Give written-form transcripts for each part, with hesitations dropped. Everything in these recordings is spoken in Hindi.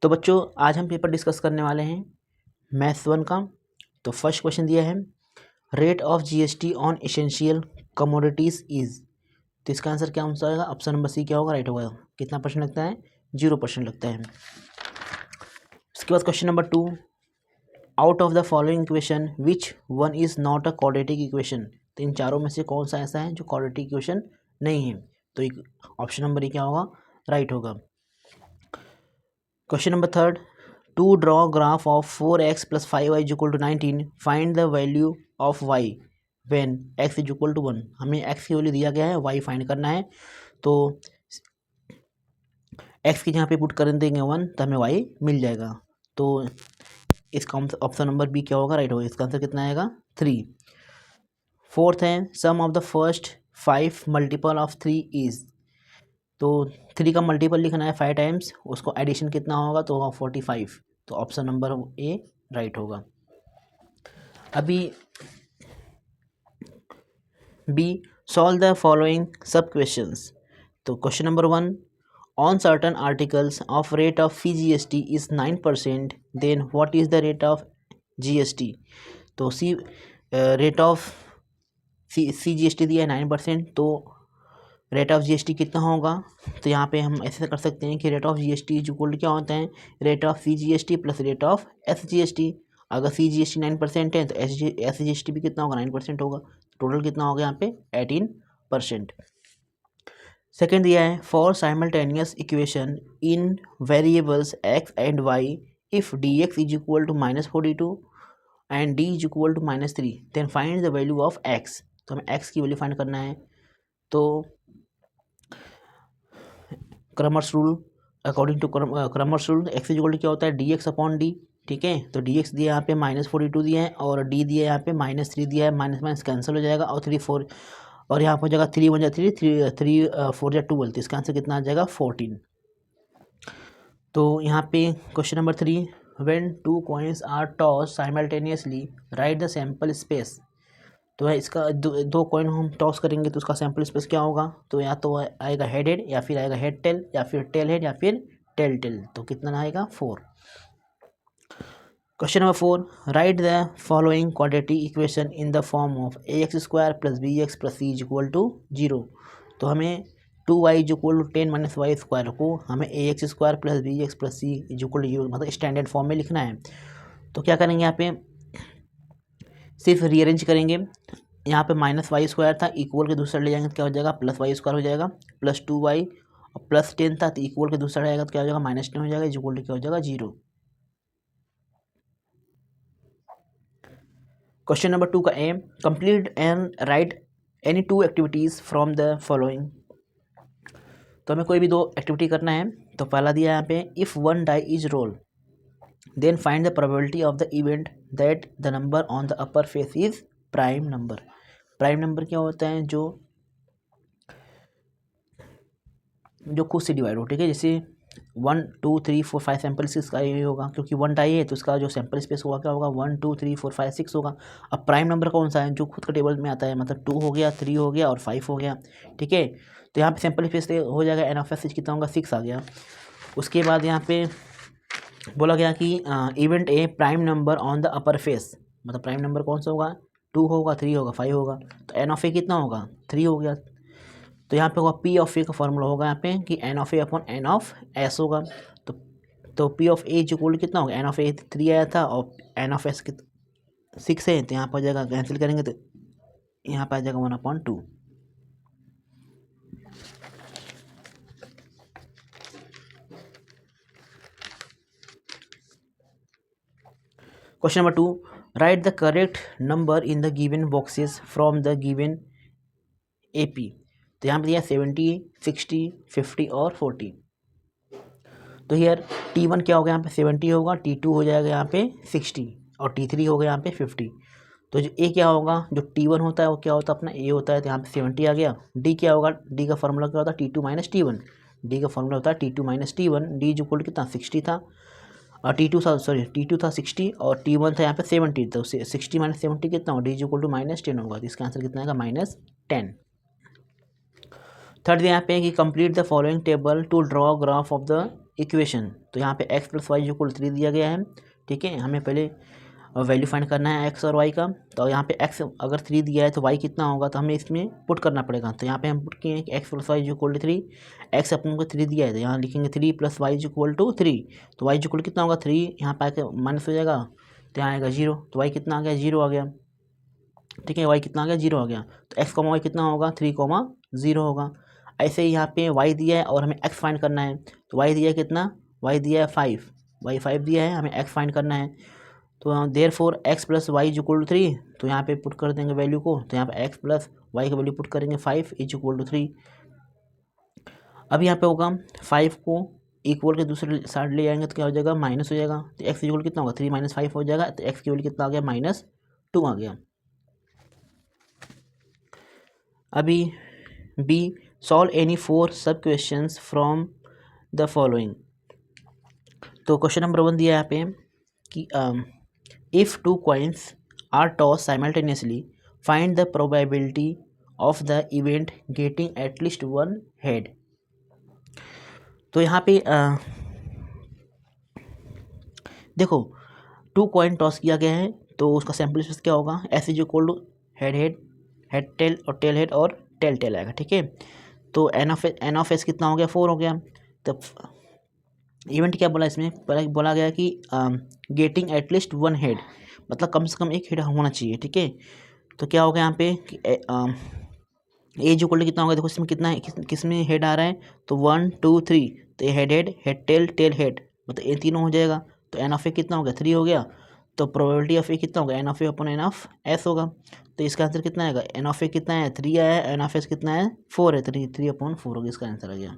तो बच्चों आज हम पेपर डिस्कस करने वाले हैं मैथ्स 1 का। तो फर्स्ट क्वेश्चन दिया है rate of GST on essential commodities is. तो इसका आंसर क्या आंसर आएगा? ऑप्शन नंबर सी क्या होगा? राइट होगा। कितना परसेंट लगता है? 0% लगता है। उसके बाद question number 2, out of the following equation which one is not a quadratic equation. तो इन चारों में से कौन सा ऐसा है जो क्वाड्रेटिक इक्वेशन नहीं है? तो ऑप्शन नंबर क्या होगा? राइट होगा। Question number 3, to draw graph of 4x + 5y = 19, find the value of y when x = 1। हमें x की वैल्यू दिया गया है, y फाइंड करना है। तो x की जहाँ पे पुट कर देंगे 1 तो हमें y मिल जाएगा। तो इसका ऑप्शन नंबर बी क्या होगा? राइट होगा। इसका आंसर कितना आएगा? 3। फोर्थ है sum of the first 5 multiple of 3 is. तो 3 का मल्टीपल लिखना है 5 टाइम्स, उसको एडिशन कितना होगा? तो होगा 45। तो ऑप्शन नंबर ए राइट होगा। अभी b, solve the following sub questions. तो question number 1, on certain articles of rate of CGST is 9%, then what is the rate of GST। तो रेट ऑफ CGST दिया है 9%, तो रेट ऑफ GST कितना होगा? तो यहाँ पे हम ऐसे कर सकते हैं कि रेट ऑफ GST इक्वल क्या होता है? Rate of CGST plus rate of SGST। अगर CGST 9% है तो SGST भी कितना होगा? 9% होगा। टोटल कितना होगा यहाँ पे? 18%। सेकेंड दिया है for simultaneous equation in variables x and y if dx is equal to -42 and d is equal to -3 then find the value of x। तो हमें x की वैल्यू फाइंड करना है। तो Cramer's rule, according to Cramer's rule x equal to क्या होता है? dx/d। ठीक है, तो dx दिया यहाँ पे -42 दिया है और d दिया यहाँ पे -3 दिया है। माइनस माइनस कैंसिल हो जाएगा और 3 4 और यहाँ पर हो जाएगा 3 1 जा 3 3 4 जा 12। तो इसका आंसर कितना आ जाएगा? 14। तो यहाँ पे question number 3, when 2 coins are toss simultaneously write the sample space. तो इसका दो कॉइन हम टॉस करेंगे तो उसका सैम्पल स्पेस क्या होगा? तो या तो आएगा हेड हेड या फिर आएगा हेड टेल या फिर टेल हेड या फिर टेल टेल। तो कितना आएगा? 4। Question number 4, right the following quadratic equation in the form of ax² + bx + c = 0। तो हमें 2y = 10 - y² को हमें ax² + bx + c = 0 मतलब स्टैंडर्ड फॉर्म में लिखना है। तो क्या करेंगे? यहाँ पे सिर्फ रीअरेंज करेंगे। यहाँ पे -y² था, इक्वल के दूसरा ले जाएंगे तो क्या हो जाएगा? +y² हो जाएगा। +2y और +10 था तो इक्वल के दूसरा रहेगा तो क्या हो जाएगा? -10 हो जाएगा। इक्वल टू क्या हो जाएगा? 0। क्वेश्चन नंबर 2 का aim, complete and write any 2 activities from the following. तो हमें कोई भी 2 एक्टिविटी करना है। तो पहला दिया है यहाँ पे, if 1 die is roll then find the probability of the event that the number on the upper face is prime number. Prime number क्या होता है? जो खुद से डिवाइड हो। ठीक है, जैसे 1 2 3 4 5 सैम्पल स्पेस का ये होगा, क्योंकि 1 डाई है तो उसका जो सैम्पल स्पेस होगा क्या होगा? 1 2 3 4 5 6 होगा। अब प्राइम नंबर कौन सा है? जो खुद का टेबल में आता है, मतलब 2 हो गया, 3 हो गया और 5 हो गया। ठीक है, तो यहाँ पे सैम्पल स्पेस हो जाएगा एन ऑफ एस कितना होगा? 6 आ गया। उसके बाद यहाँ पे बोला गया कि event A prime number on the upper face, मतलब प्राइम नंबर कौन सा होगा? 2 होगा, 3 होगा, 5 होगा। तो एन ऑफ ए कितना होगा? 3 हो गया। तो यहाँ पे होगा पी ऑफ ए का फॉर्मूला होगा यहाँ पे कि n of A upon N of S होगा। तो पी ऑफ ए इक्वल कितना होगा? एन ऑफ ए 3 आया था और एन ऑफ एस 6 है, तो यहाँ पर आ जाएगा, कैंसिल करेंगे तो यहाँ पर आ जाएगा 1/2। Question number 2, right the correct number in the given boxes from the given AP। तो यहाँ पे दिया 70 60 50 और 40। तो हियर T1 क्या होगा? यहाँ पे 70 होगा, T2 हो जाएगा यहाँ पे 60 और T3 होगा यहाँ पे 50। तो जो A क्या होगा? जो T1 होता है वो क्या होता है? अपना A होता है, तो यहाँ पे 70 आ गया। D क्या होगा? D का फॉर्मूला क्या होता है? T2 - T1। D का फॉर्मूला होता है T2 - T1। D is equal कितना? 60 था और T2 था 60 और T1 था यहाँ पे 70। तो 60 - 70 कितना होगा? D इज इक्वल टू -10 होगा। तो इसका आंसर कितना आएगा? -10। थर्ड यहाँ पे कि complete the following table to draw graph of the equation. तो यहाँ पे एक्स प्लस वाई इक्वल 3 दिया गया है, ठीक है। हमें पहले वैल्यू फाइंड करना है एक्स और वाई का। तो यहाँ पे एक्स अगर 3 दिया है तो वाई कितना होगा, तो हमें इसमें पुट करना पड़ेगा। तो यहाँ पे हम पुट किए हैं कि x plus y equal to 3, x अपन को 3 दिया है तो यहाँ लिखेंगे 3 प्लस वाई इक्वल टू 3। तो वाई इक्वल कितना होगा 3, यहाँ पे आके माइनस हो जाएगा तो यहाँ आएगा 0। तो वाई कितना आ गया 0 आ गया, ठीक है। वाई कितना आ गया 0 आ गया। तो एक्स वाई कितना होगा 3, 0 होगा। ऐसे ही यहाँ पे वाई दिया है और हमें एक्स फाइंड करना है। तो वाई दिया है कितना, वाई दिया है 5, वाई 5 दिया है, हमें एक्स फाइंड करना है। तो there four x plus y equal to 3, तो यहाँ पे पुट कर देंगे वैल्यू को। तो यहाँ पे एक्स प्लस वाई की वैल्यू पुट करेंगे 5 इक्वल टू 3। अब यहाँ पे होगा 5 को इक्वल के दूसरे साइड ले जाएंगे तो क्या हो जाएगा माइनस हो जाएगा। तो एक्स इक्वल कितना होगा 3 - 5 हो जाएगा। तो एक्स की वैल्यू कितना आ गया -2 आ गया। अभी बी, सॉल्व एनी 4 सब क्वेश्चंस फ्रॉम द फॉलोइंग। तो क्वेश्चन नंबर 1 दिया है यहाँ पे कि if 2 coins are tossed simultaneously, find the probability of the event getting at least one head। तो यहाँ पे देखो 2 कॉइन टॉस किया गया है तो उसका सैम्पल स्पेस क्या होगा, S is equal to head head, head tail और टेल हेड और टेल टेल आएगा, ठीक है। तो एन ऑफ एस कितना हो गया 4 हो गया। तो इवेंट क्या बोला इसमें, बोला गया कि गेटिंग एटलीस्ट वन हेड, मतलब कम से कम एक हेड होना चाहिए, ठीक है। तो क्या होगा यहाँ पे कि एज इक्वल कितना होगा, देखो इसमें कितना है, किस में हेड आ रहा है, तो 1 2 3। तो ये head head head tell tail head, मतलब ये तीनों हो जाएगा। तो एन ऑफ ए कितना हो गया 3 हो गया। तो प्रोबेबिलिटी ऑफ ए कितना होगा, N of A upon N of S होगा। तो इसका आंसर कितना आएगा, एन ऑफ ए कितना है 3 आया है, एन ऑफ एस कितना है 4 है, 3/4 होगा, इसका आंसर आ गया।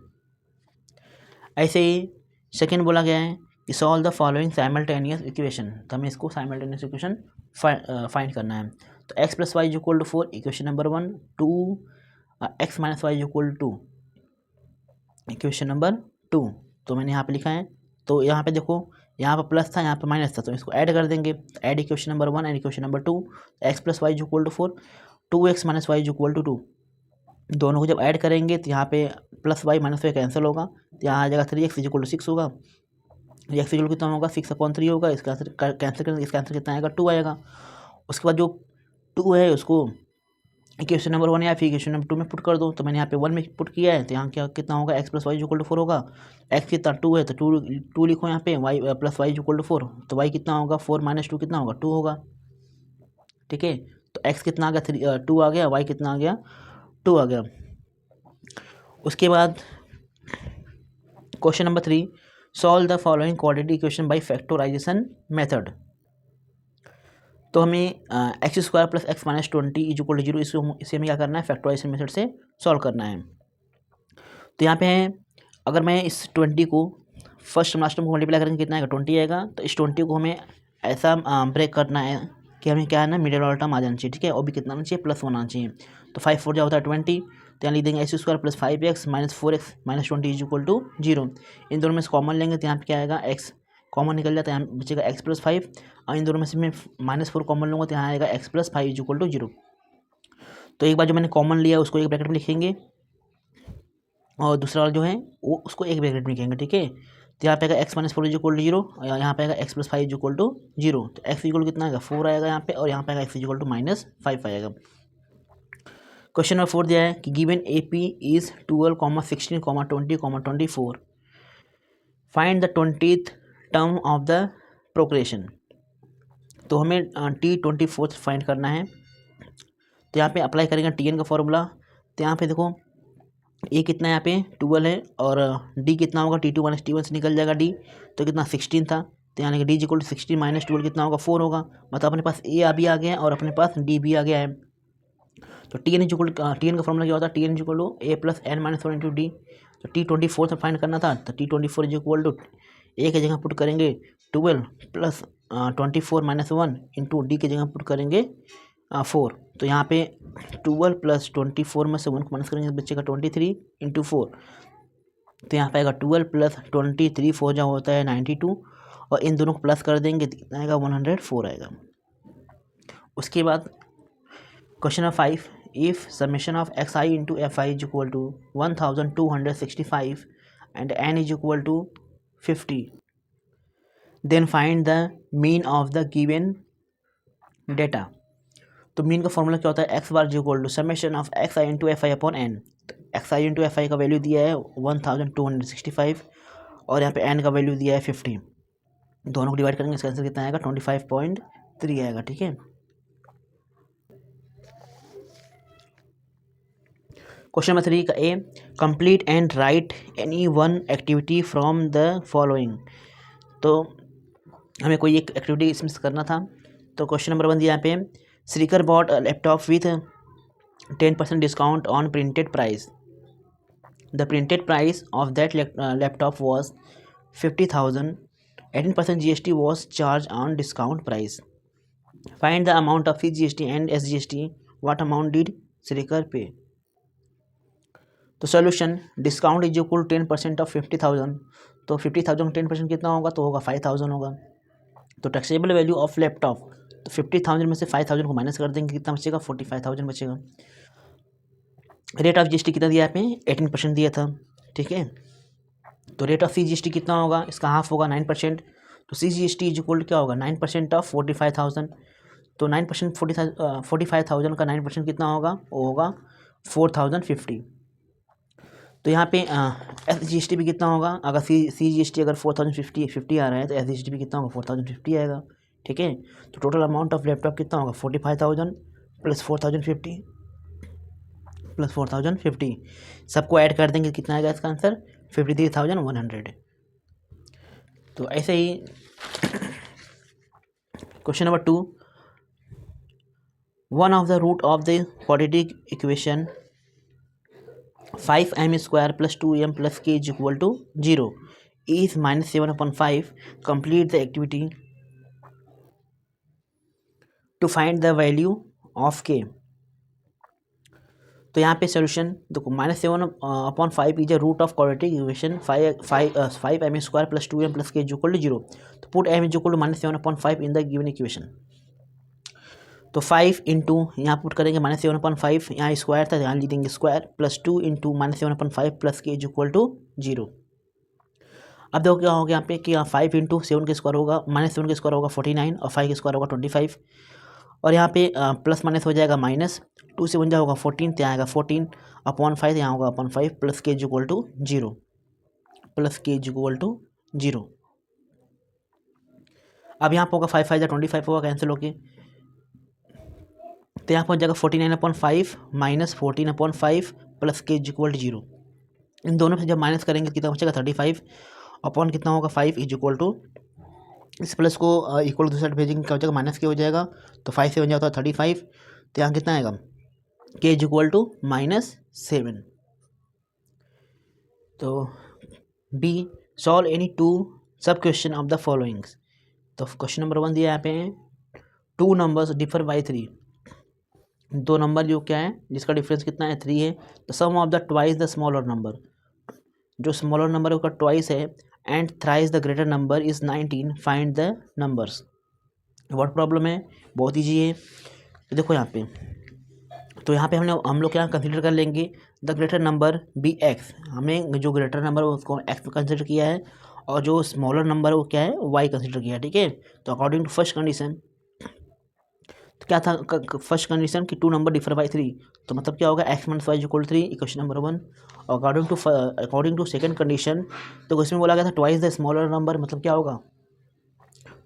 ऐसे ही सेकेंड बोला गया है कि solve the following simultaneous equation. तो हमें इसको साइमल्टेनियस इक्वेशन फाइंड करना है। तो x plus y equal to 4 equation number 1, 2 x minus y equal to equation number 2। तो मैंने यहाँ पे लिखा है। तो यहाँ पे देखो यहाँ पे प्लस था, यहाँ पे माइनस था, तो इसको ऐड कर देंगे। Add equation number 1 and equation number 2, x plus y equal to 4, 2x minus y equal to 2। दोनों को जब ऐड करेंगे तो यहाँ पे plus y minus y cancel होगा। तो यहाँ आ जाएगा 3x इक्वल टू 6 होगा। एक्स इक्वल कितना होगा 6/3 होगा। इसका आंसर कैंसिल करेंगे, इसका आंसर कितना आएगा 2 आएगा। उसके बाद जो 2 है उसको इक्वेशन नंबर 1 या फिर इक्वेशन नंबर 2 में पुट कर दो। तो मैंने यहाँ पे 1 में पुट किया है। तो यहाँ क्या कितना होगा, x plus y equal to 4 होगा। एक्स कितना 2 है तो 2 लिखो यहाँ पे, y plus y equal to 4। तो वाई कितना होगा 4 - 2 कितना होगा 2 होगा, ठीक है। तो एक्स कितना आ गया 2 आ गया, वाई कितना आ गया 2 आ गया। उसके बाद question number 3, solve the following quadratic equation by factorisation method. तो हमें x square plus x minus 20 is equal to 0, इसे हमें क्या करना है फैक्टराइजेशन मेथड से सॉल्व करना है। तो यहाँ पे है, अगर मैं इस 20 को फर्स्ट लास्ट टर्म को मल्टीप्लाई करेंगे कितना आएगा 20 आएगा। तो इस 20 को हमें ऐसा ब्रेक करना है कि हमें क्या है ना मिडिल वाला टर्म आ जाना चाहिए, ठीक है। और भी कितना आना चाहिए +1 आना चाहिए। तो 5 4 जा होता है 20। तो यहाँ लिख देंगे x square plus 5x minus 4x minus 20 is equal to 0। इन दोनों में से कॉमन लेंगे तो यहाँ पे क्या आएगा एक्स कॉमन निकल जाता है, यहाँ बचेगा x प्लस 5। और इन दोनों में से मैं -4 कॉमन लूँगा तो यहाँ आएगा x plus 5 is equal to 0। तो एक बार जो मैंने कॉमन लिया उसको एक ब्रैकेट में लिखेंगे और दूसरा वाला जो है वो उसको एक ब्रैकेट में लिखेंगे, ठीक है। तो यहाँ पे आएगा x minus 4 is equal to 0 और यहाँ पे आएगा x plus 5 is equal to 0। तो x इक्वल कितना आएगा 4 आएगा यहाँ पे, और यहाँ पे आएगा x इक्वल टू -5 आएगा। क्वेश्चन नंबर 4 दिया है कि given AP is 12, 16, 20, 24, find the 20th term of the progression. तो हमें T24 फाइंड करना है। तो यहाँ पे अप्लाई करेंगे Tn का फॉर्मूला। तो यहाँ पे देखो ए कितना है यहाँ पे 12 है और डी कितना होगा T2 माइनस T1 से निकल जाएगा डी, तो कितना 16 था। तो यानी कि डी इक्वल टू 16 माइनस 12 कितना होगा 4 होगा। मतलब अपने पास ए भी आ गया है और अपने पास डी भी आ गया है। तो Tn का फॉर्मूला क्या होता है Tn equal to a plus n minus 1 into d. तो T24 से फाइंड करना था। तो T24 इज इक्वल टू ए की जगह पुट करेंगे 12 प्लस 24 माइनस 1 इंटू डी की जगह पुट करेंगे 4। तो यहाँ पे 12 प्लस 24 में से 1 को माइनस करेंगे बच्चे का 23 इंटू 4। तो यहाँ पे आएगा 12 प्लस 23 4 जो होता है 92, और इन दोनों को प्लस कर देंगे तो कितना आएगा 104 आएगा। उसके बाद question number 5, if summation of xi into f i is equal to 1265 and n is equal to 50. Then find the mean of the given data. तो मीन का फॉर्मूला क्या होता है, x bar equal to summation of x i into f i upon n. X i into f i का वैल्यू दिया है 1265 और यहाँ पे एन का वैल्यू दिया है 50। दोनों को डिवाइड करेंगे, इसका आंसर कितना आएगा 25.3 आएगा। ठीक है, क्वेश्चन नंबर 3 का a, complete and write any one activity from the following. तो हमें कोई एक एक्टिविटी इसमें से करना था। तो क्वेश्चन नंबर 1 दिया यहाँ पे, Shrikar bought a laptop with 10% discount on printed price. The printed price of that laptop was 50,000. 18% GST was charged on discount price. Find the amount of GST and SGST. What amount did Srikar pay? तो solution, discount is equal 10% of 50,000। तो 50,000 का 10% कितना होगा, तो होगा 5,000 होगा। तो टैक्सेबल वैल्यू ऑफ लैपटॉप, तो 50,000 में से 5,000 को माइनस कर देंगे, कितना बचेगा 45,000 बचेगा। रेट ऑफ GST कितना दिया आपने, 18% दिया था। ठीक है, तो रेट ऑफ CGST कितना होगा, इसका हाफ होगा 9%। तो CGST इज इक्वल क्या होगा 9% ऑफ 45,000। तो 9% 45,000 का 9% कितना होगा, वो होगा 4,050। तो यहाँ पे SGST भी कितना होगा, अगर CGST अगर 4,050 आ रहा है तो SGST भी कितना होगा 4,050 आएगा। ठीक है, तो टोटल अमाउंट ऑफ लैपटॉप कितना होगा 45,000 प्लस 4,050 प्लस 4,050, सबको ऐड कर देंगे, कितना आएगा इसका आंसर 53,100। तो ऐसे ही question number 2, one of the root of the quadratic equation 5m² + 2m + k is equal to 0 is -7/5. Complete the activity to find the value of k. तो यहाँ पे सोल्यूशन देखो, -7/5 is a root of quadratic equation 5m² + 2m + k is equal to 0. तो put m is equal to -7/5 in the given equation. तो 5 इंटू यहाँ पुट करेंगे -7/5, यहाँ स्क्वायर था, यहाँ लिख देंगे स्क्वायर, प्लस 2 इंटू -7/5 प्लस के इज इक्वल टू 0। अब देखो क्या होगा यहाँ पे कि 5 इंटू 7 के स्क्वायर होगा, -7 के स्क्वायर होगा 49 और 5 के स्क्वायर होगा 25। और यहाँ पे प्लस माइनस हो जाएगा माइनस, 2 से 1 जा होगा 14, यहाँ आएगा 14/5, यहाँ होगा 5 प्लस के इज इक्वल टू 0, प्लस के इज इक्वल टू 0। अब यहाँ पर होगा 5 5 जा 25 होगा, कैंसिल होके, तो यहाँ पर हो जाएगा 49/5 माइनस 14/5 प्लस के इज इक्वल टू 0। इन दोनों से जब माइनस करेंगे कितना बचेगा 35 अपॉन कितना होगा 5 इज इक्वल टू, इस प्लस को इक्वल दूसरी साइड भेजेंगे, क्या हो जाएगा माइनस के हो जाएगा, तो 5 से बन जाता है 35। तो यहाँ कितना आएगा के इज इक्वल टू -7। तो बी, सॉल्व एनी 2 सब क्वेश्चन ऑफ द फॉलोइंग्स। तो क्वेश्चन नंबर 1 दिया यहाँ पे 2 नंबर्स डिफर बाई 3। 2 नंबर जो क्या है जिसका डिफरेंस कितना है 3 है। तो sum of the twice the smaller number, जो स्मॉलर नंबर उसका ट्वाइस है, and thrice the greater number is 19, find the numbers. What problem है, बहुत ईजी है। तो देखो यहाँ पे, तो यहाँ पे हम लोग क्या कंसिडर कर लेंगे, the greater number be x. हमें जो ग्रेटर नंबर है उसको एक्स कंसिडर किया है, और जो स्मॉलर नंबर है वो क्या है वाई कंसिडर किया है। ठीक है, तो अकॉर्डिंग टू फर्स्ट कंडीशन, तो क्या था फर्स्ट कंडीशन कि 2 नंबर डिफर बाई 3, तो मतलब क्या होगा x - y = 3, equation number 1। According to second condition, तो इसमें बोला गया था ट्वाइस द स्मॉलर नंबर, मतलब क्या होगा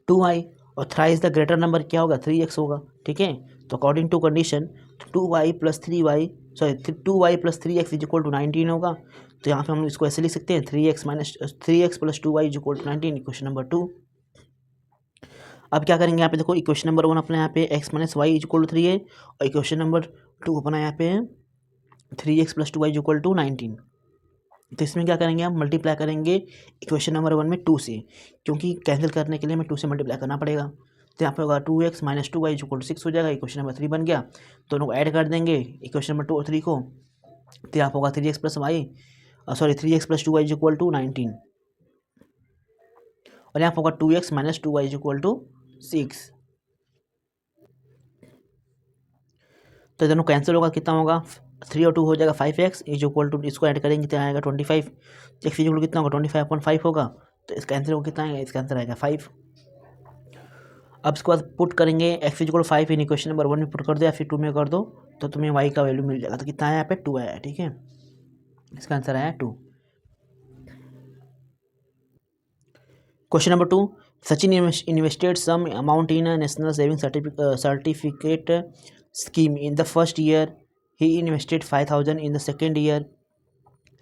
2y, और थ्राइस द ग्रेटर नंबर क्या होगा 3x होगा। ठीक है, तो according to condition 2y + 3y 3x is equal to 19 होगा। तो यहाँ पे हम इसको ऐसे लिख सकते हैं 3x + 2y = 19, इक्वेशन नंबर 2। अब क्या करेंगे यहाँ पे देखो, इक्वेशन नंबर 1 अपना यहाँ पे x - y = 3 है, और इक्वेशन नंबर 2 अपना यहाँ पे है 3x + 2y = 19। तो इसमें क्या करेंगे, हम मल्टीप्लाई करेंगे इक्वेशन नंबर 1 में 2 से, क्योंकि कैंसिल करने के लिए हमें 2 से मल्टीप्लाई करना पड़ेगा। तो यहाँ पे होगा 2x - 2y = 6 हो जाएगा, इक्वेशन नंबर 3 बन गया। दोनों को ऐड कर देंगे इक्वेशन नंबर 2 और 3 को, तो यहाँ पे होगा 3x + 2y = 19, और यहाँ पे होगा 2x - 2y = 6। तो दोनों कैंसिल होगा, कितना होगा 3 और 2 हो जाएगा 5x इज इक्वल टू, इसको ऐड करेंगे तो आएगा 25। x इज इक्वल कितना होगा 25/5 होगा, तो इसका आंसर कितना है, इसका आंसर आएगा 5। अब इसके बाद पुट करेंगे x equal 5 in equation number 1 में पुट कर दो या फिर 2 में कर दो तो तुम्हें y का वैल्यू मिल जाएगा। तो कितना है यहाँ पे 2 आया, ठीक है, इसका आंसर आया 2। Question number 2, Sachin invested some amount in a national saving certificate scheme in the first year, he invested 5,000 in the second year,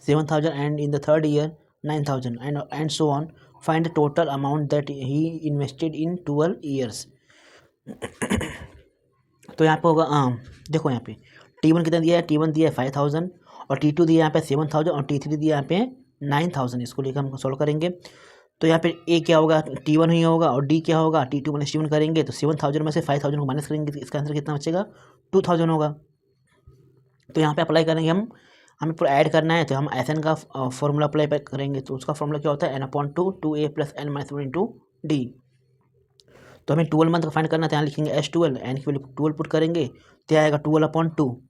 7,000 and in the third year 9,000 and so on. Find the total amount that he invested in 12 years. तो यहाँ पे होगा देखो यहाँ पे T1 कितना दिया है, T1 दिया है 5,000 और T2 दिया है यहाँ पे 7,000 और T3 दिया है यहाँ पे 9,000। इसको लेकर हम सॉल्व करेंगे। तो यहाँ पे A क्या होगा, T1 ही होगा, और D क्या होगा, T2 माइनस T1 करेंगे तो 7,000 में से 5,000 को माइनस करेंगे तो इसका आंसर कितना बचेगा, 2,000 होगा। तो यहाँ पे अप्लाई करेंगे हमें पूरा ऐड करना है तो हम एस एन का फॉर्मूला अप्लाई करेंगे। तो उसका फॉर्मूला क्या होता है, n/2 2a + n-1 into d. तो हमें 12 मंथ का फाइंड करना है तो यहाँ लिखेंगे S12, एन की वैल्यू 12 पुट करेंगे तो आएगा 12/2,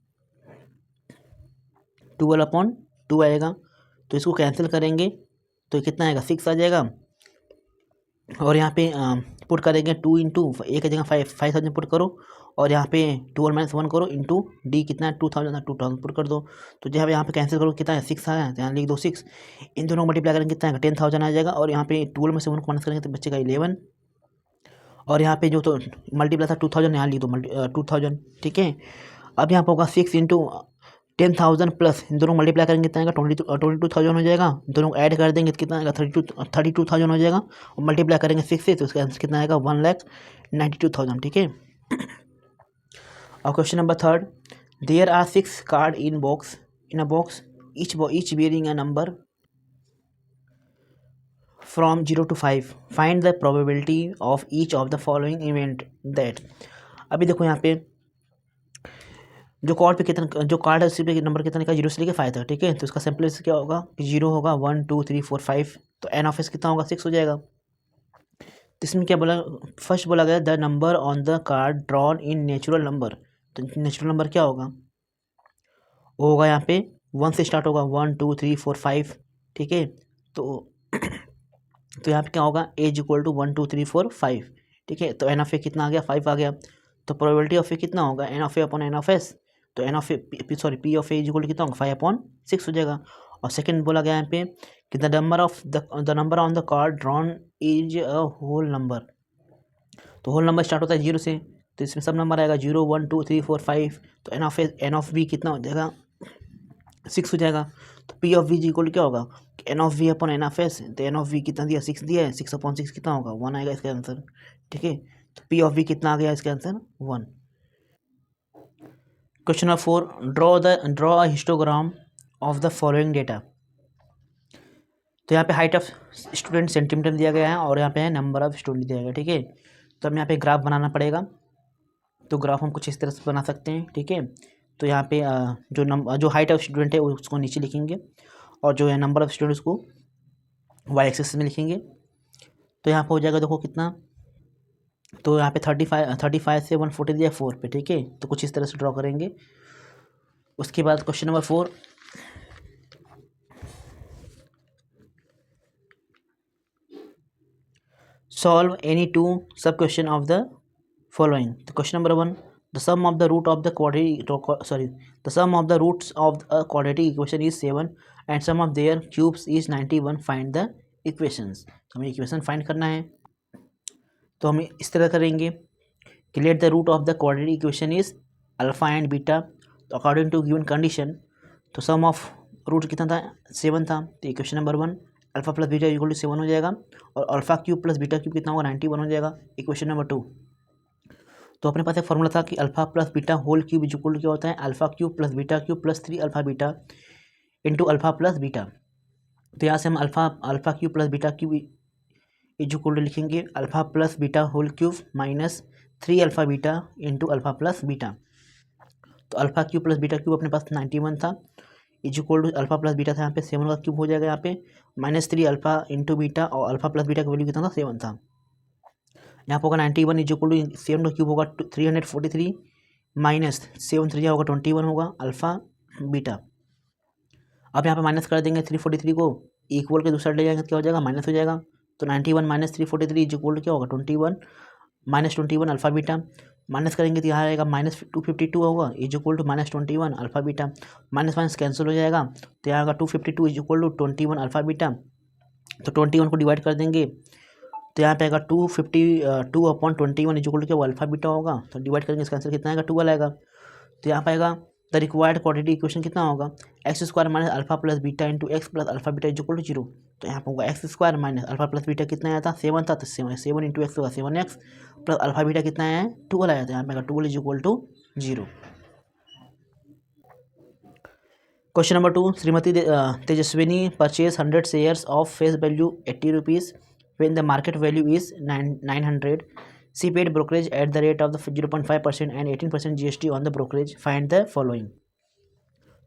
12/2 आएगा। तो इसको कैंसिल करेंगे तो कितना आएगा, 6 आ जाएगा। और यहाँ पे पुट करेंगे 2 इंटू ए की जगह 5,000 पुट करो और यहाँ पे 12 - 1 करो इंटू डी कितना है 2,000 पुट कर दो। तो जब यहाँ पे कैंसिल करो कितना है, 6 आया, यहाँ लिख दो 6। इन दोनों को मल्टीप्लाई करेंगे कितना है, 10,000 आ जाएगा। और यहाँ पे 12 में से 1 को माइनस करेंगे तो बचेगा 11। और यहाँ पे जो तो मल्टीप्लाई था 2,000, यहाँ लिख दो 2,000, ठीक है। अब यहाँ पे होगा 6 इंटू 10,000 प्लस इन दोनों मल्टीप्लाई करेंगे कितना आएगा, 22,000 हो जाएगा। दोनों को ऐड कर देंगे तो कितना आएगा, 32,000 हो जाएगा। और मल्टीप्लाई करेंगे 6 से तो उसका आंसर कितना आएगा, 1,92,000, ठीक है। और question number 3, there are 6 card in a box each bearing a number from 0 to 5. Find the probability of each of the following event that। अभी देखो यहाँ पे जो कार्ड है उसी पे नंबर कितने का, 0 से लेकर 5 तक, ठीक है। तो इसका सिंपल क्या होगा कि 0 होगा, 1 2 3 4 5, तो एन ऑफ एस कितना होगा, 6 हो जाएगा। तो इसमें क्या बोला, फर्स्ट बोला गया the number on the card drawn in natural number. तो नेचुरल नंबर क्या होगा, वो होगा यहाँ पे 1 से स्टार्ट होगा, 1 2 3 4 5, ठीक है। तो यहाँ पे क्या होगा, एज इक्वल टू 1 2 3 4 5, ठीक है। तो एन ऑफ ए कितना आ गया, 5 आ गया। तो प्रोबेबिलिटी ऑफ ए कितना होगा, N of A upon N of S. तो N of a p of a is equal to कितना होगा, 5/6 हो जाएगा। और सेकंड बोला गया यहाँ पे कि the number on the card drawn is a whole number. तो होल नंबर स्टार्ट होता है 0 से, तो इसमें सब नंबर आएगा 0 1 2 3 4 5। तो एन ऑफ बी कितना हो जाएगा, 6 हो जाएगा। तो P of V G equal क्या होगा, N of V upon N of S. तो एन ऑफ वी कितना दिया, 6 दिया है, 6/6 कितना होगा, 1 आएगा इसका आंसर, ठीक है। तो पी ऑफ वी कितना आ गया इसका answer, 1। Question number 4, draw a histogram of the following data. तो यहाँ पे हाइट ऑफ स्टूडेंट सेंटीमीटर दिया गया है और यहाँ पे है नंबर ऑफ स्टूडेंट दिया गया है, ठीक है। तो हमें यहाँ पे ग्राफ बनाना पड़ेगा। तो ग्राफ हम कुछ इस तरह से बना सकते हैं, ठीक है। तो यहाँ पे जो हाइट ऑफ स्टूडेंट है उसको नीचे लिखेंगे और जो है नंबर ऑफ स्टूडेंट उसको वाई एक्सिस में लिखेंगे। तो यहाँ पे हो जाएगा देखो कितना, तो यहाँ पे 35 से 140 दिया 4 पे, ठीक है। तो कुछ इस तरह से ड्रॉ करेंगे। उसके बाद क्वेश्चन नंबर 4, सॉल्व एनी 2 सब क्वेश्चन ऑफ द फॉलोइंग। तो question number 1, the sum of the root of the roots of a quadratic equation is 7 and sum of their cubes is 91. Find the equations। तो हमें इक्वेशन फाइंड करना है। तो हम इस तरह करेंगे कि let the root of the quadratic equation is alpha and beta. तो अकॉर्डिंग टू गिवन कंडीशन तो सम ऑफ रूट कितना था, 7 था। तो equation number 1 alpha plus beta equal to 7 हो जाएगा और alpha cube plus beta cube कितना होगा, 91 हो जाएगा। इक्वेशन नंबर 2, तो अपने पास एक फॉर्मूला था कि alpha plus beta whole cube is equal to क्या होता है, alpha cube plus beta cube plus 3 alpha beta into alpha plus beta. तो यहाँ से हम alpha cube plus beta cube is equal to लिखेंगे alpha plus beta whole cube minus 3 alpha beta into alpha plus beta. तो alpha cube plus beta cube अपने पास 91 था, is equal to alpha plus beta था यहाँ पे 7 का क्यूब हो जाएगा यहाँ पे माइनस 3 अल्फा इंटू बीटा और अल्फा प्लस बीटा का वैल्यू कितना था, 7 था। यहाँ पर होगा 91 इज इक्वल टू 7 का क्यूब होगा 343 माइनस 7 3 होगा 21 होगा अल्फा बीटा। अब यहाँ पे माइनस कर देंगे 343 को, इक्वल के दूसरा ले जाएंगे तो क्या हो जाएगा, माइनस हो जाएगा। तो 91 माइनस 343 इज इक्वल टू क्या होगा 21 माइनस 21 अल्फा बीटा। माइनस करेंगे तो यहाँ आएगा माइनस 252 होगा is equal to minus 21 alpha beta. Minus minus cancel हो जाएगा तो यहाँ आएगा 252 is equal to 21 alpha beta. तो 21 को डिवाइड कर देंगे तो यहाँ पे आएगा 252 अपॉन 21 इज इक्वल टू क्या अल्फा बीटा होगा। तो डिवाइड करेंगे इसका आंसर कितना आएगा 12 आएगा। तो यहाँ पे आएगा द रिक्वायर्ड क्वाड्रेटिक इक्वेशन कितना होगा x square minus alpha plus beta into x plus alpha beta is equal to 0। तो यहाँ पे होगा x square minus alpha plus beta कितना आया था 7 था, तो 7 इंटू एक्स होगा 7x प्लस अल्फा बीटा कितना आया है 12 आया था। यहाँ पे आएगा 12 is equal to 0। Question number 2, Shrimati Tejaswini purchase 100 shares of face value 80 rupees when the market value is 900. She paid brokerage at the rate of the 0.5% and 18% GST on the brokerage. Find the following.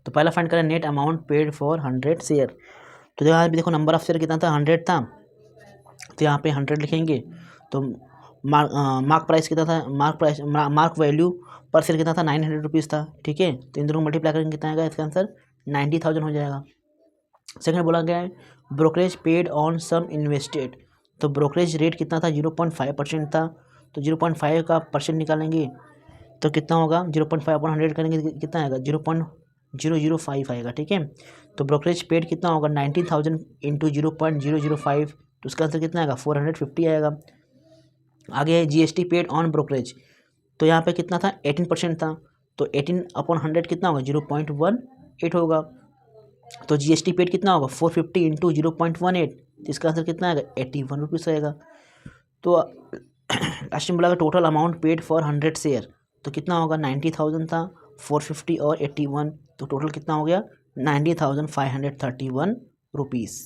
तो पहला फाइंड करें net amount paid for 100 share. तो यहाँ पे देखो नंबर ऑफ शेयर कितना था 100 था, तो यहाँ पे 100 लिखेंगे। तो मार्क प्राइस कितना था, मार्क वैल्यू पर शेयर कितना था 900 रुपीज़ था, ठीक है। तो इन दोनों मल्टीप्लाई करेंगे कितना आएगा, इसका आंसर 90,000 हो जाएगा। सेकंड बोला गया है brokerage paid on sum invested. तो ब्रोकरेज रेट कितना था 0.5% था, तो 0.5 का परसेंट निकालेंगे तो कितना होगा 0.5 अपॉन 100 करेंगे कितना आएगा 0.005 आएगा, ठीक है। तो ब्रोकरेज पेड कितना होगा 19,000 इंटू 0.005, तो उसका आंसर कितना आएगा 450 आएगा। आगे है GST पेड ऑन ब्रोकरेज। तो यहाँ पे कितना था 18% था, तो 18 अपॉन 100 कितना होगा 0.18 होगा। तो GST पेड कितना होगा 450 इंटू 0.18, तो इसका आंसर कितना आएगा 81 रुपीज़ आएगा। तो लास्ट में बोला total amount paid for 100 share, तो कितना होगा 90,000 था, 450 और 81, तो टोटल कितना हो गया 90,531 rupees.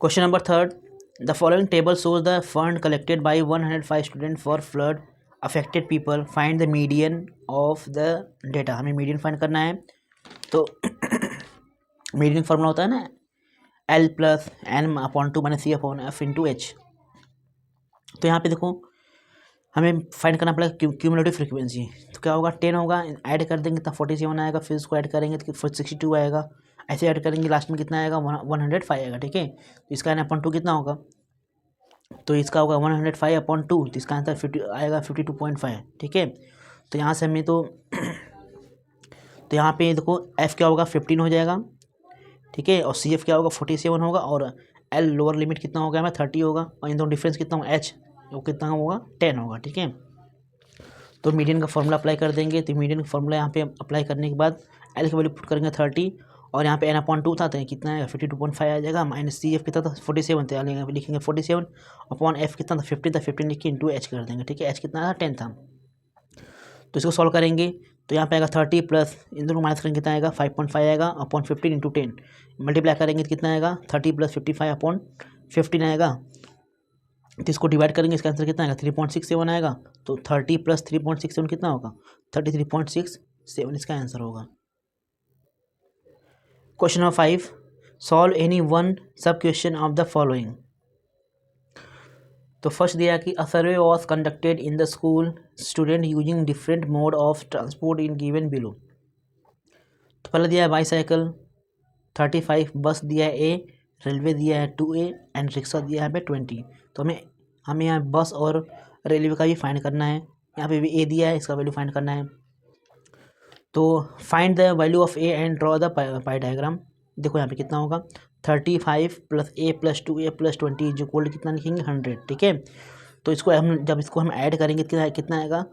Question number 3, the following table shows the fund collected by 105 student for flood affected people. Find the median of the data. हमें मीडियन फाइंड करना है। तो मीडियन फार्मूला होता है ना L plus N upon 2 minus C upon F into H। तो यहाँ पे देखो हमें फाइंड करना पड़ेगा क्यूमुलेटिव फ्रीक्वेंसी। तो क्या होगा 10 होगा, ऐड कर देंगे तो 47 आएगा, फिर उसको ऐड करेंगे तो 62 आएगा, ऐसे ऐड करेंगे लास्ट में कितना आएगा 105 आएगा, ठीक है। तो इसका N अपॉन 2 कितना होगा, तो इसका होगा 105 अपॉन 2, तो इसका आंसर 50 आएगा 52.5, ठीक है। तो यहाँ से हमें तो यहाँ पे देखो F क्या होगा 15 हो जाएगा, ठीक है, और CF क्या होगा 47 होगा, और L लोअर लिमिट कितना होगा हमें 30 होगा, और इन दोनों डिफरेंस कितना होगा H वो कितना होगा 10 होगा, ठीक है। तो मीडियन का फॉर्मूला अप्लाई कर देंगे। तो मीडियन का फॉर्मूला यहाँ पे अप्लाई करने के बाद L की वैल्यू पुट करेंगे 30, और यहाँ पे N अपॉन 2 था तो कितना है 52.5 आ जाएगा, माइनस CF कितना था 47 था, लिखेंगे 47 अपॉन F कितना था 50 था, 15 लिख के इंटू H कर देंगे, ठीक है। H कितना था 10 था। तो इसको सॉल्व करेंगे तो यहाँ पे आएगा 30 प्लस इन दोनों माइनस करेंगे कितना आएगा 5.5 आएगा अपॉन 15 इंटू 10, मल्टीप्लाई करेंगे तो कितना आएगा 30 प्लस 55 अपॉन 15 आएगा। तो इसको डिवाइड करेंगे, इसका आंसर कितना आएगा 3.67 आएगा। तो 30 प्लस 3.67 कितना होगा 33.67 इसका आंसर होगा। Question number 5, solve any one sub question of the following. तो फर्स्ट दिया कि a survey was conducted in the school student using different mode of transport in given below. तो पहले दिया है बाईसाइकिल 35, बस दिया है A, रेलवे दिया है 2A एंड रिक्शा दिया है 20। तो हमें यहाँ बस और रेलवे का भी फाइंड करना है। यहाँ पे भी A दिया है, इसका वैल्यू फाइंड करना है। तो find the value of A and draw the pi diagram. देखो यहाँ पे कितना होगा 35 plus A plus 2A plus 20 जो इक्वल कितना लिखेंगे 100, ठीक है। तो इसको हम ऐड करेंगे कितना आएगा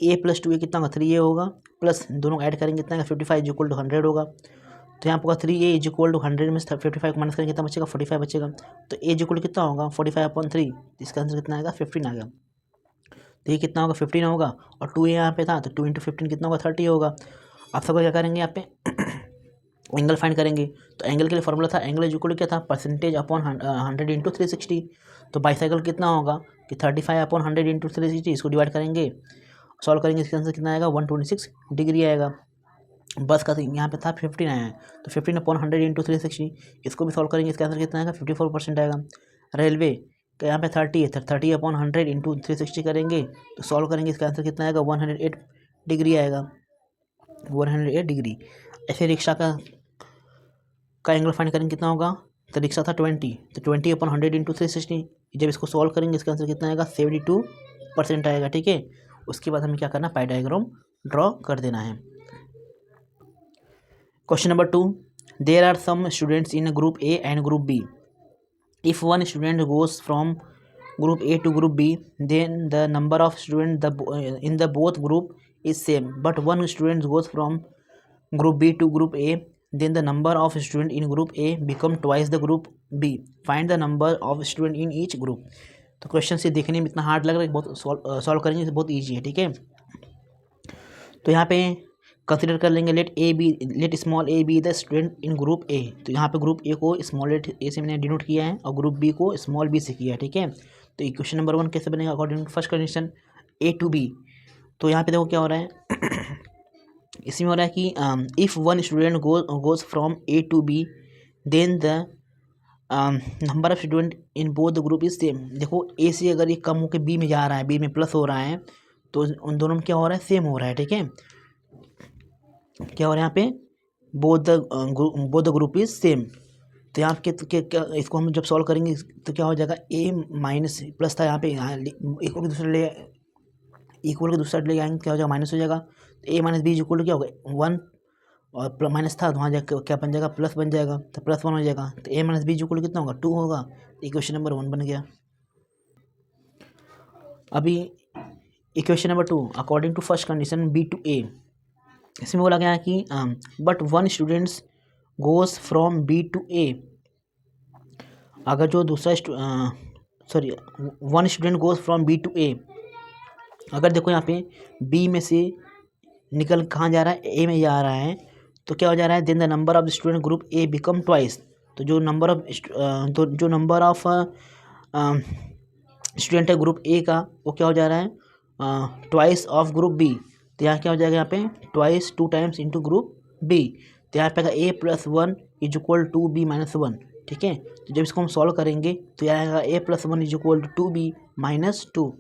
A प्लस 2A कितना होगा 3A होगा, प्लस दोनों ऐड करेंगे कितना आएगा 55 इक्वल टू 100 होगा। तो यहाँ पर 3A इज इक्वल टू 100 में 55 को माइनस करेंगे कितना बचेगा 45 बचेगा। तो A इज इक्वल कितना होगा 45/3, इसका आंसर कितना आएगा 15 आ गया। तो ये कितना होगा 15 होगा, और 2A यहाँ पे था तो 2 इंटू 15 कितना होगा 30 होगा। आप सबको क्या करेंगे यहाँ पे एंगल फाइंड करेंगे। तो एंगल के लिए फॉर्मूला था एंगल इज इक्वल क्या था परसेंटेज अपॉन 100 इंटू 360। तो बाईसाइकिल कितना होगा कि 35/100 इंटू 360, इसको डिवाइड करेंगे सॉल्व करेंगे, इसका आंसर कितना आएगा 126 डिग्री आएगा। बस का तो यहाँ पे था 15 आया है, तो 15/100 इंटू 360, इसको भी सॉल्व करेंगे, इसका आंसर कितना आएगा 54% आएगा। रेलवे का यहाँ पे 30 है, 30/100 इंटू 360 करेंगे तो सॉल्व करेंगे, इसका आंसर कितना आएगा 108 डिग्री आएगा, 108 डिग्री। ऐसे रिक्शा का एंगल फाइंड करेंगे कितना होगा तरीका था 20, तो 20/100 इंटू 360। जब इसको सॉल्व करेंगे इसका आंसर कितना आएगा 72% आएगा। ठीक है, उसके बाद हमें क्या करना, पाई डायग्राम ड्रॉ कर देना है। Question number 2, there are some students in group A and group B. If one student goes from group A to group B, then the number of student in the both group is same, but one student goes from group B to group A, then the number of student in group A become twice the group B. Find the number of student in each group. तो क्वेश्चन से देखने में इतना हार्ड लग रहा है, बहुत सॉल्व करेंगे तो बहुत इजी है। ठीक है, तो यहाँ पे कंसिडर कर लेंगे let small A be the student in group ए। तो यहाँ पे ग्रुप ए को स्मॉल लेट ए से मैंने डिनोट किया है और ग्रुप बी को स्मॉल बी से किया है। ठीक है, तो इक्वेशन नंबर 1 कैसे बनेगा, according to first condition A to B. तो यहाँ पे देखो क्या हो रहा है इसमें हो रहा है कि if one student goes from A to B, then the number of student in both the group is same. देखो ए से अगर ये कम होकर बी में जा रहा है, बी में प्लस हो रहा है, तो उन दोनों में क्या हो रहा है, सेम हो रहा है। ठीक है, क्या हो रहा है यहाँ पे, both the group is same. तो यहाँ पे क्या इसको हम जब सॉल्व करेंगे तो क्या हो जाएगा, ए माइनस प्लस था यहाँ पे, इक्वल के दूसरा ले आएंगे क्या हो जाएगा, माइनस हो जाएगा। तो ए माइनस बी इक्वल क्या होगा 1, और माइनस था तो वहाँ जाकर क्या बन जाएगा, प्लस बन जाएगा, तो +1 हो जाएगा। तो ए माइनस बी इक्वल कितना होगा, 2 होगा। इक्वेशन नंबर 1 बन गया। अभी equation number 2, according to first condition b to a, इसमें बोला गया है कि but one students goes from b to a. अगर जो दूसरा one student goes from b to a, अगर देखो यहाँ पे बी में से निकल कहाँ जा रहा है, ए में जा रहा है, तो क्या हो जा रहा है, then the number of student group A become twice. तो जो नंबर ऑफ स्टूडेंट है ग्रुप ए का, वो क्या हो जा रहा है, ट्वाइस ऑफ ग्रुप बी। तो यहाँ क्या हो जाएगा, यहाँ पे twice 2 times into group B. तो यहाँ पे A +1 is equal to B -1। ठीक है, तो जब इसको हम सॉल्व करेंगे तो यहाँ आएगा ए +1 इज इक्वल टू बी -2।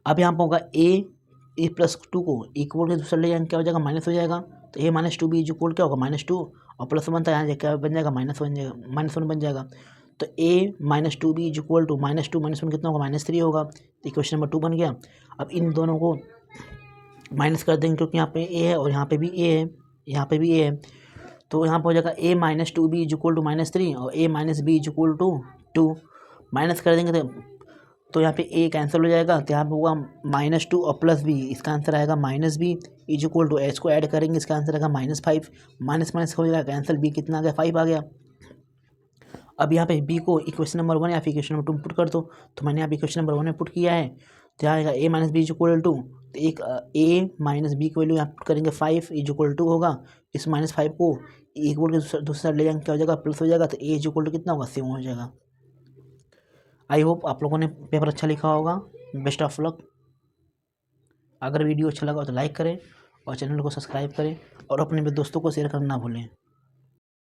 अब यहाँ पर होगा ए +2 को इक्वल के दूसरा ले जाएंगे क्या हो जाएगा, माइनस हो जाएगा। तो ए -2 बी इक्वल क्या होगा, -2, और +1 था यहाँ क्या बन जाएगा, -1 बन जाएगा। तो ए -2 बी इक्वल टू -2 -1 कितना होगा, -3 होगा। तो इक्वेशन नंबर 2 बन गया। अब इन दोनों को माइनस कर देंगे क्योंकि यहाँ पे ए है और यहाँ पे भी ए है, यहाँ पे भी ए है। तो यहाँ पर हो जाएगा ए -2 बी इक्वल टू -3 और ए -b इक्वल टू 2। माइनस कर देंगे तो यहाँ पे ए कैंसिल हो जाएगा। तो यहाँ पे होगा -2 और +b, इसका आंसर आएगा -b इज इक्वल टू, इसको ऐड करेंगे इसका आंसर आएगा -5। माइनस हो जाएगा कैंसिल, b कितना आ गया, 5 आ गया। अब यहाँ पे b को इक्वेशन नंबर 1 या फिर इक्वेशन नंबर 2 पुट कर दो। तो मैंने यहाँ पे इक्वेशन नंबर 1 में पुट किया है। तो यहाँ आएगा a - b is equal to, तो एक a - b की वैल्यू यहाँ पुट करेंगे 5 इज इक्वल टू होगा, इस -5 को इक्वल के दूसरा ले जाएंगे क्या हो जाएगा, प्लस हो जाएगा। तो a इज इक्वल टू कितना होगा, 7 हो जाएगा। आई होप आप लोगों ने पेपर अच्छा लिखा होगा। Best of luck. अगर वीडियो अच्छा लगा तो लाइक करें और चैनल को सब्सक्राइब करें और अपने दोस्तों को शेयर करना ना भूलें।